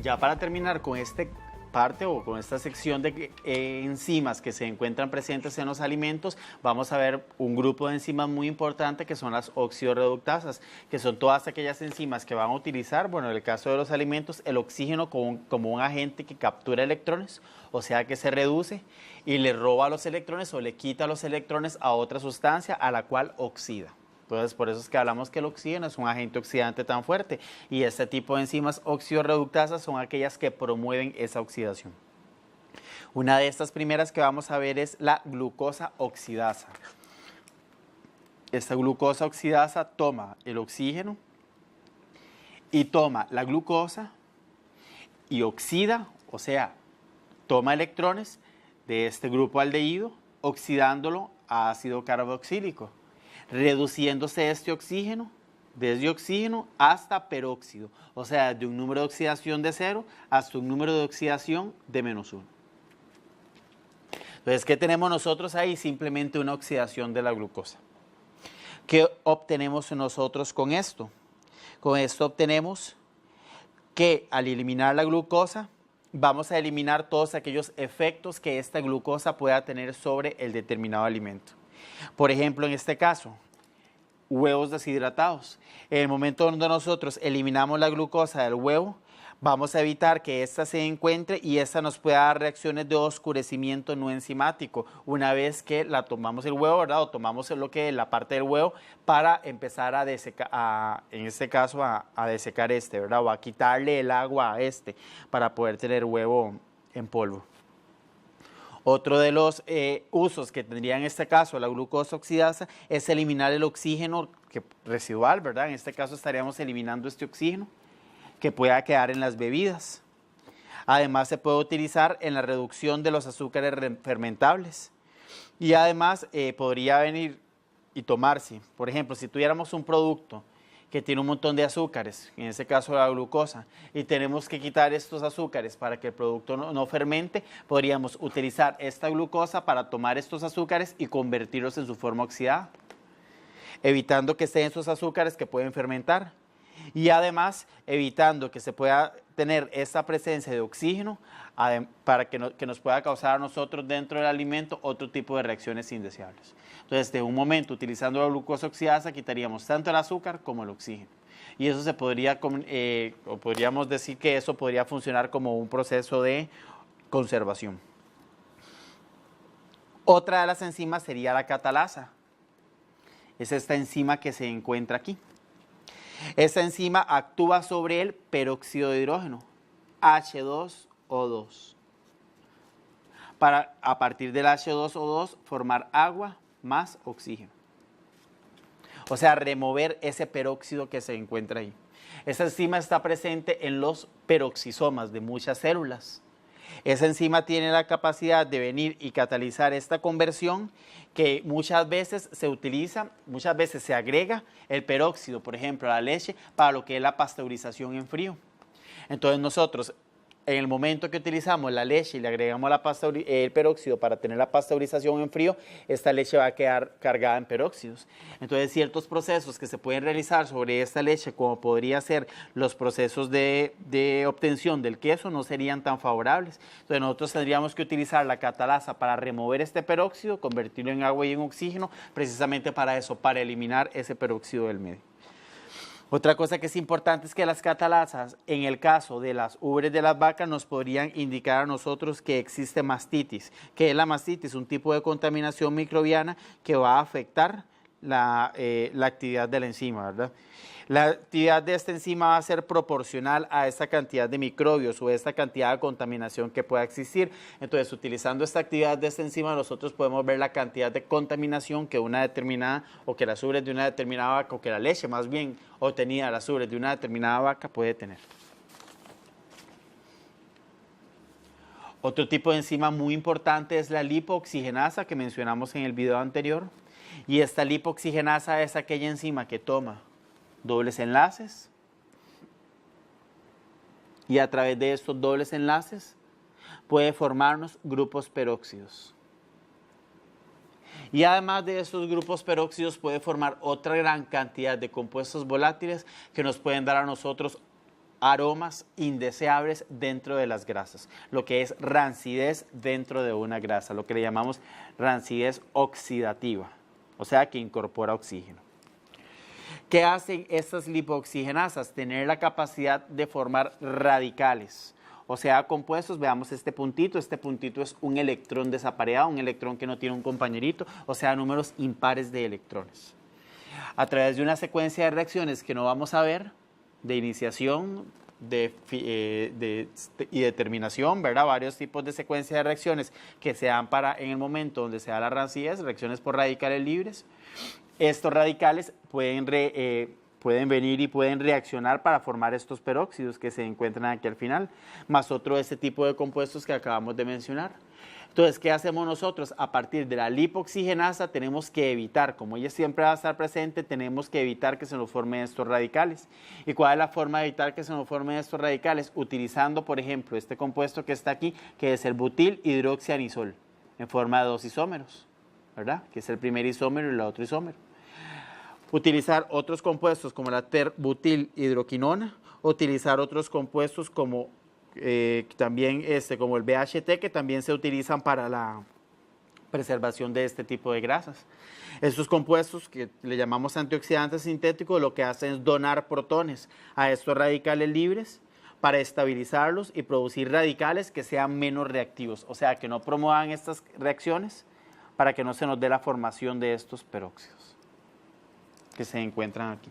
Ya para terminar con esta parte o con esta sección de enzimas que se encuentran presentes en los alimentos, vamos a ver un grupo de enzimas muy importante que son las oxidorreductasas, que son todas aquellas enzimas que van a utilizar, bueno, en el caso de los alimentos, el oxígeno como un agente que captura electrones, o sea que se reduce y le roba los electrones o le quita los electrones a otra sustancia a la cual oxida. Entonces, por eso es que hablamos que el oxígeno es un agente oxidante tan fuerte y este tipo de enzimas oxidorreductasas son aquellas que promueven esa oxidación. Una de estas primeras que vamos a ver es la glucosa oxidasa. Esta glucosa oxidasa toma el oxígeno y toma la glucosa y oxida, o sea, toma electrones de este grupo aldehído, oxidándolo a ácido carboxílico, reduciéndose este oxígeno, desde oxígeno hasta peróxido, o sea, de un número de oxidación de 0 hasta un número de oxidación de -1. Entonces, ¿qué tenemos nosotros ahí? Simplemente una oxidación de la glucosa. ¿Qué obtenemos nosotros con esto? Con esto obtenemos que al eliminar la glucosa, vamos a eliminar todos aquellos efectos que esta glucosa pueda tener sobre el determinado alimento. Por ejemplo, en este caso, huevos deshidratados. En el momento donde nosotros eliminamos la glucosa del huevo, vamos a evitar que ésta se encuentre y esta nos pueda dar reacciones de oscurecimiento no enzimático una vez que la tomamos el huevo, ¿verdad? O tomamos la parte del huevo para empezar a desecar, en este caso a desecar ¿verdad? O a quitarle el agua a para poder tener huevo en polvo. Otro de los usos que tendría en este caso la glucosa oxidasa es eliminar el oxígeno residual, ¿verdad? En este caso estaríamos eliminando este oxígeno que pueda quedar en las bebidas. Además se puede utilizar en la reducción de los azúcares fermentables y además podría venir y tomarse, por ejemplo, si tuviéramos un producto que tiene un montón de azúcares, en este caso la glucosa, y tenemos que quitar estos azúcares para que el producto no fermente, podríamos utilizar esta glucosa para tomar estos azúcares y convertirlos en su forma oxidada, evitando que estén esos azúcares que pueden fermentar y además evitando que se pueda tener esta presencia de oxígeno para que nos pueda causar a nosotros dentro del alimento otro tipo de reacciones indeseables. Entonces, de un momento, utilizando la glucosa oxidasa, quitaríamos tanto el azúcar como el oxígeno. Y eso se podría, o podríamos decir que eso podría funcionar como un proceso de conservación. Otra de las enzimas sería la catalasa. Es esta enzima que se encuentra aquí. Esta enzima actúa sobre el peróxido de hidrógeno, H2O2, para a partir del H2O2 formar agua más oxígeno. O sea, remover ese peróxido que se encuentra ahí. Esta enzima está presente en los peroxisomas de muchas células. Esa enzima tiene la capacidad de venir y catalizar esta conversión que muchas veces se utiliza, muchas veces se agrega el peróxido, por ejemplo, a la leche, para lo que es la pasteurización en frío. Entonces nosotros, en el momento que utilizamos la leche y le agregamos el peróxido para tener la pasteurización en frío, esta leche va a quedar cargada en peróxidos. Entonces, ciertos procesos que se pueden realizar sobre esta leche, como podría ser los procesos de obtención del queso, no serían tan favorables. Entonces, nosotros tendríamos que utilizar la catalasa para remover este peróxido, convertirlo en agua y en oxígeno, precisamente para eso, para eliminar ese peróxido del medio. Otra cosa que es importante es que las catalasas, en el caso de las ubres de las vacas, nos podrían indicar a nosotros que existe mastitis. ¿Qué es la mastitis? Un tipo de contaminación microbiana que va a afectar la actividad de la enzima, ¿verdad? La actividad de esta enzima va a ser proporcional a esta cantidad de microbios o esta cantidad de contaminación que pueda existir. Entonces, utilizando esta actividad de esta enzima, nosotros podemos ver la cantidad de contaminación que una determinada, o que las ubres de una determinada vaca, o que la leche más bien obtenida de las ubres de una determinada vaca puede tener. Otro tipo de enzima muy importante es la lipooxigenasa que mencionamos en el video anterior. Y esta lipooxigenasa es aquella enzima que toma dobles enlaces y a través de estos dobles enlaces puede formarnos grupos peróxidos. Y además de estos grupos peróxidos puede formar otra gran cantidad de compuestos volátiles que nos pueden dar a nosotros aromas indeseables dentro de las grasas, lo que es rancidez dentro de una grasa, lo que le llamamos rancidez oxidativa, o sea que incorpora oxígeno. ¿Qué hacen estas lipoxigenasas? Tener la capacidad de formar radicales, o sea, compuestos. Veamos este puntito es un electrón desapareado, un electrón que no tiene un compañerito, o sea, números impares de electrones. A través de una secuencia de reacciones que no vamos a ver, de iniciación y de terminación, ¿verdad? Varios tipos de secuencias de reacciones que se dan en el momento donde se da la rancidez, reacciones por radicales libres. Estos radicales pueden venir y pueden reaccionar para formar estos peróxidos que se encuentran aquí al final, más otro de este tipo de compuestos que acabamos de mencionar. Entonces, ¿qué hacemos nosotros? A partir de la lipoxigenasa tenemos que evitar, como ella siempre va a estar presente, tenemos que evitar que se nos formen estos radicales. ¿Y cuál es la forma de evitar que se nos formen estos radicales? Utilizando, por ejemplo, este compuesto que está aquí, que es el butil hidroxianisol, en forma de dos isómeros, ¿verdad? Que es el primer isómero y el otro isómero. Utilizar otros compuestos como la terbutil hidroquinona, utilizar otros compuestos como también como el BHT, que también se utilizan para la preservación de este tipo de grasas. Estos compuestos que le llamamos antioxidantes sintéticos lo que hacen es donar protones a estos radicales libres para estabilizarlos y producir radicales que sean menos reactivos, o sea, que no promuevan estas reacciones para que no se nos dé la formación de estos peróxidos que se encuentran aquí.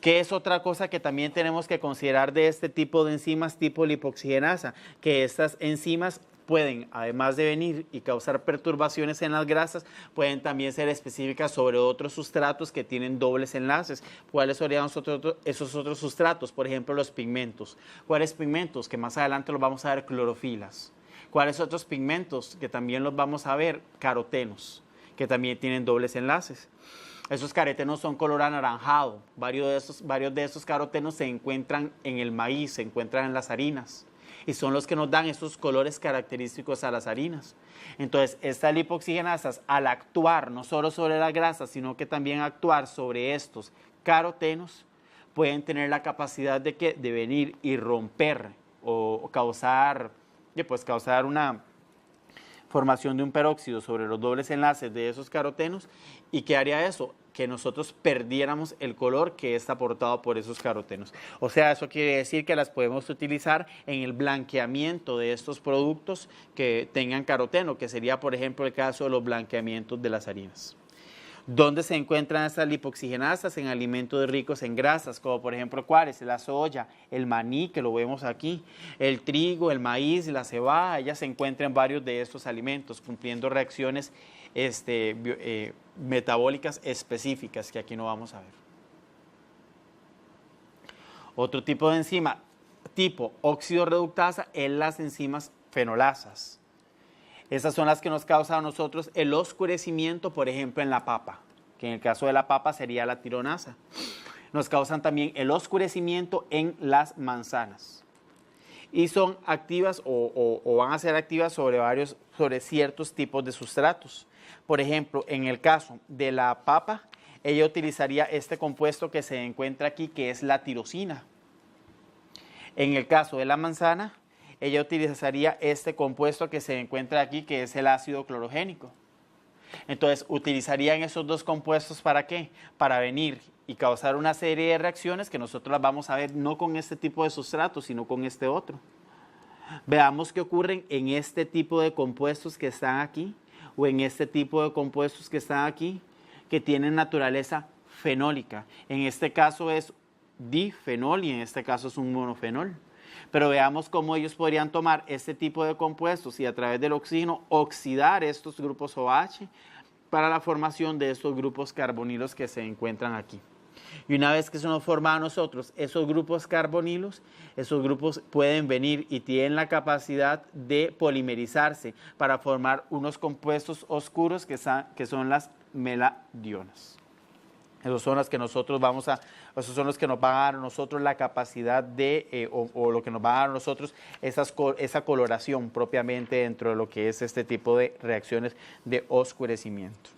¿Qué es otra cosa que también tenemos que considerar de este tipo de enzimas tipo lipoxigenasa? Que estas enzimas pueden, además de venir y causar perturbaciones en las grasas, pueden también ser específicas sobre otros sustratos que tienen dobles enlaces. ¿Cuáles serían esos otros sustratos? Por ejemplo, los pigmentos. ¿Cuáles pigmentos? Que más adelante los vamos a ver, clorofilas. ¿Cuáles otros pigmentos? Que también los vamos a ver, carotenos, que también tienen dobles enlaces. Esos carotenos son color anaranjado. Varios de esos carotenos se encuentran en el maíz, se encuentran en las harinas. Y son los que nos dan esos colores característicos a las harinas. Entonces, estas lipoxigenasas, al actuar no solo sobre la grasa, sino que también actuar sobre estos carotenos, pueden tener la capacidad de venir y romper o causar una formación de un peróxido sobre los dobles enlaces de esos carotenos. ¿Y qué haría eso? Que nosotros perdiéramos el color que está aportado por esos carotenos. O sea, eso quiere decir que las podemos utilizar en el blanqueamiento de estos productos que tengan caroteno, que sería, por ejemplo, el caso de los blanqueamientos de las harinas. ¿Dónde se encuentran estas lipoxigenasas? En alimentos ricos en grasas, como por ejemplo, ¿cuáles? La soya, el maní, que lo vemos aquí, el trigo, el maíz, la cebada. Ellas se encuentran en varios de estos alimentos, cumpliendo reacciones metabólicas específicas que aquí no vamos a ver. Otro tipo de enzima, tipo óxido reductasa, es las enzimas fenolasas. Esas son las que nos causan a nosotros el oscurecimiento, por ejemplo, en la papa, que en el caso de la papa sería la tironasa. Nos causan también el oscurecimiento en las manzanas. Y son activas o van a ser activas sobre ciertos tipos de sustratos. Por ejemplo, en el caso de la papa, ella utilizaría este compuesto que se encuentra aquí, que es la tirosina. En el caso de la manzana, ella utilizaría este compuesto que se encuentra aquí, que es el ácido clorogénico. Entonces, utilizarían esos dos compuestos ¿para qué? Para venir y causar una serie de reacciones que nosotros las vamos a ver no con este tipo de sustrato, sino con este otro. Veamos qué ocurren en este tipo de compuestos que están aquí o en este tipo de compuestos que están aquí, que tienen naturaleza fenólica. En este caso es difenol y en este caso es un monofenol. Pero veamos cómo ellos podrían tomar este tipo de compuestos y a través del oxígeno oxidar estos grupos OH para la formación de estos grupos carbonilos que se encuentran aquí. Y una vez que se nos forma a nosotros esos grupos carbonilos, esos grupos pueden venir y tienen la capacidad de polimerizarse para formar unos compuestos oscuros que son las meladionas. Esos son los que esos son los que nos van a dar a nosotros la capacidad o lo que nos va a dar a nosotros esa coloración propiamente dentro de lo que es este tipo de reacciones de oscurecimiento.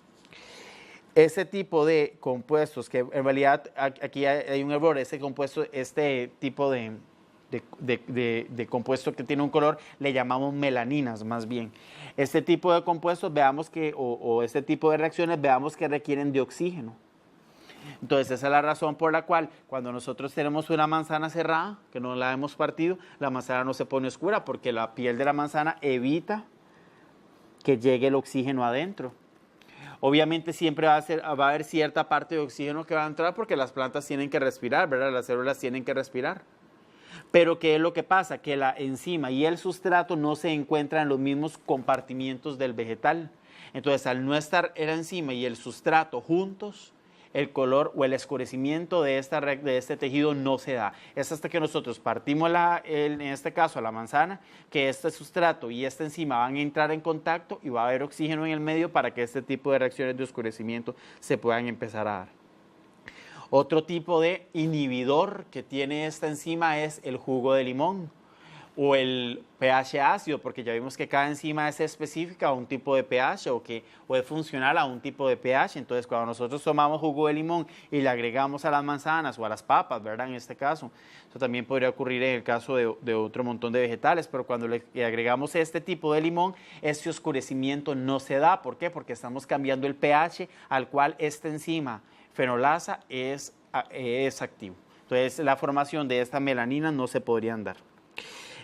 ese tipo de compuestos, que en realidad aquí hay un error, ese compuesto, este tipo de compuesto que tiene un color, le llamamos melaninas más bien. Este tipo de compuestos, veamos que, o este tipo de reacciones, veamos que requieren de oxígeno. Entonces, esa es la razón por la cual cuando nosotros tenemos una manzana cerrada, que no la hemos partido, la manzana no se pone oscura porque la piel de la manzana evita que llegue el oxígeno adentro. Obviamente siempre va a haber cierta parte de oxígeno que va a entrar porque las plantas tienen que respirar, ¿verdad? Las células tienen que respirar. Pero ¿qué es lo que pasa? Que la enzima y el sustrato no se encuentran en los mismos compartimientos del vegetal. Entonces, al no estar la enzima y el sustrato juntos, el color o el escurecimiento de este tejido no se da. Es hasta que nosotros partimos, en este caso, la manzana, que este sustrato y esta enzima van a entrar en contacto y va a haber oxígeno en el medio para que este tipo de reacciones de oscurecimiento se puedan empezar a dar. Otro tipo de inhibidor que tiene esta enzima es el jugo de limón o el pH ácido, porque ya vimos que cada enzima es específica a un tipo de pH o es funcional a un tipo de pH. Entonces, cuando nosotros tomamos jugo de limón y le agregamos a las manzanas o a las papas, ¿verdad? En este caso, eso también podría ocurrir en el caso de otro montón de vegetales, pero cuando le agregamos este tipo de limón, este oscurecimiento no se da. ¿Por qué? Porque estamos cambiando el pH al cual esta enzima fenolasa es activo. Entonces, la formación de esta melanina no se podrían dar.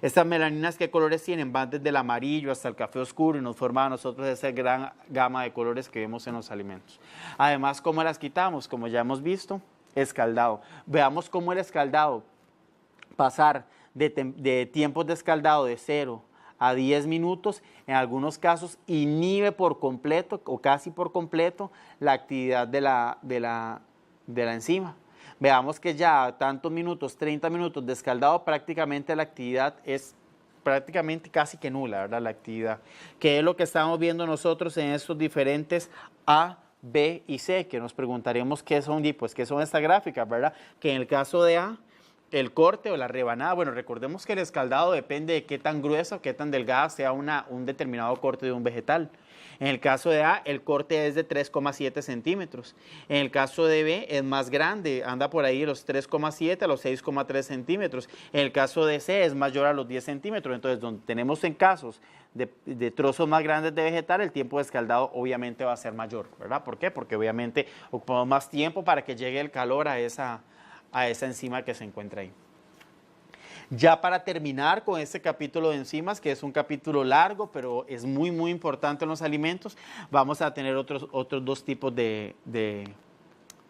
Estas melaninas, ¿qué colores tienen? Van desde el amarillo hasta el café oscuro y nos forman a nosotros esa gran gama de colores que vemos en los alimentos. Además, ¿cómo las quitamos? Como ya hemos visto, escaldado. Veamos cómo el escaldado, pasar de tiempos de escaldado de 0 a 10 minutos, en algunos casos inhibe por completo o casi por completo la actividad de la enzima. Veamos que ya tantos minutos, 30 minutos de escaldado, prácticamente la actividad es prácticamente casi que nula, ¿verdad? La actividad, que es lo que estamos viendo nosotros en estos diferentes A, B y C, que nos preguntaremos qué son, y pues qué son estas gráficas, ¿verdad? Que en el caso de A, el corte o la rebanada, bueno, recordemos que el escaldado depende de qué tan gruesa o qué tan delgada sea un determinado corte de un vegetal. En el caso de A, el corte es de 3,7 centímetros. En el caso de B, es más grande, anda por ahí los 3,7 a los 6,3 centímetros. En el caso de C, es mayor a los 10 centímetros. Entonces, donde tenemos en casos de trozos más grandes de vegetal, el tiempo de escaldado obviamente va a ser mayor, ¿verdad? ¿Por qué? Porque obviamente ocupamos más tiempo para que llegue el calor a esa enzima que se encuentra ahí. Ya para terminar con este capítulo de enzimas, que es un capítulo largo, pero es muy, muy importante en los alimentos, vamos a tener otros dos tipos de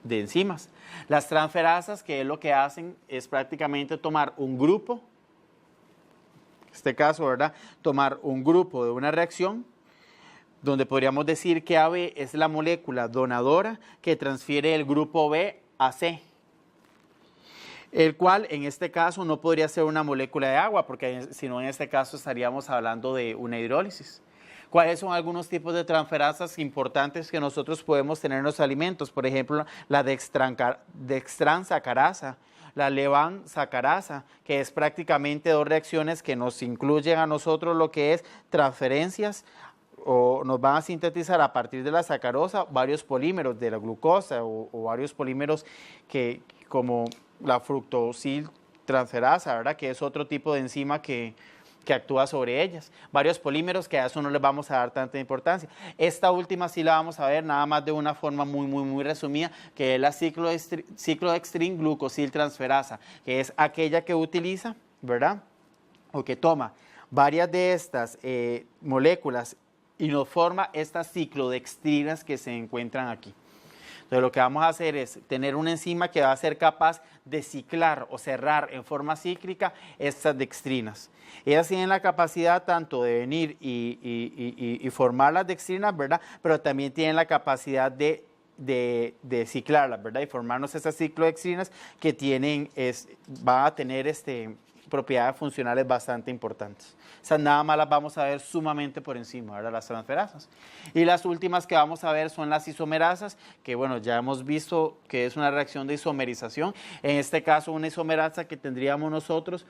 enzimas. Las transferasas, que es lo que hacen, es prácticamente tomar un grupo, en este caso, ¿verdad? Tomar un grupo de una reacción, donde podríamos decir que AB es la molécula donadora que transfiere el grupo B a C, el cual en este caso no podría ser una molécula de agua, porque si no en este caso estaríamos hablando de una hidrólisis. ¿Cuáles son algunos tipos de transferasas importantes que nosotros podemos tener en los alimentos? Por ejemplo, la dextransacarasa, la levansacarasa, que es prácticamente dos reacciones que nos incluyen a nosotros lo que es transferencias, o nos van a sintetizar a partir de la sacarosa varios polímeros de la glucosa o varios polímeros que como la fructosiltransferasa, ¿verdad? Que es otro tipo de enzima que actúa sobre ellas. Varios polímeros que a eso no les vamos a dar tanta importancia. Esta última sí la vamos a ver nada más de una forma muy, muy, muy resumida, que es la ciclodextrin-glucosiltransferasa, que es aquella que utiliza, ¿verdad? O que toma varias de estas moléculas y nos forma estas ciclodextrinas que se encuentran aquí. Entonces, lo que vamos a hacer es tener una enzima que va a ser capaz de ciclar o cerrar en forma cíclica estas dextrinas. Ellas tienen la capacidad tanto de venir y formar las dextrinas, ¿verdad? Pero también tienen la capacidad de ciclarlas, ¿verdad? Y formarnos esas ciclodextrinas que van a tener propiedades funcionales bastante importantes. Esas nada más las vamos a ver sumamente por encima, ¿verdad? Las transferasas. Y las últimas que vamos a ver son las isomerasas, que bueno, ya hemos visto que es una reacción de isomerización. En este caso, una isomerasa que tendríamos nosotros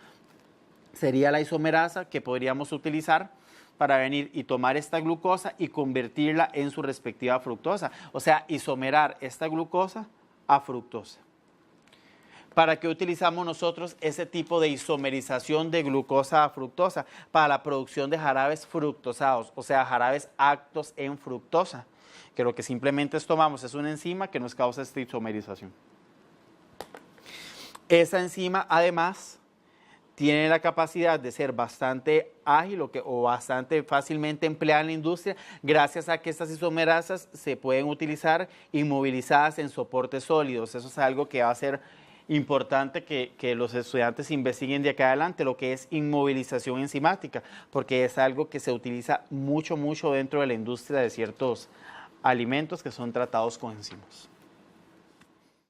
sería la isomerasa que podríamos utilizar para venir y tomar esta glucosa y convertirla en su respectiva fructosa, o sea, isomerar esta glucosa a fructosa. ¿Para qué utilizamos nosotros ese tipo de isomerización de glucosa a fructosa? Para la producción de jarabes fructosados, o sea, jarabes actos en fructosa, que lo que simplemente tomamos es una enzima que nos causa esta isomerización. Esa enzima, además, tiene la capacidad de ser bastante ágil o bastante fácilmente empleada en la industria, gracias a que estas isomerasas se pueden utilizar inmovilizadas en soportes sólidos. Eso es algo que va a ser importante que los estudiantes investiguen de acá adelante, lo que es inmovilización enzimática, porque es algo que se utiliza mucho dentro de la industria de ciertos alimentos que son tratados con enzimas.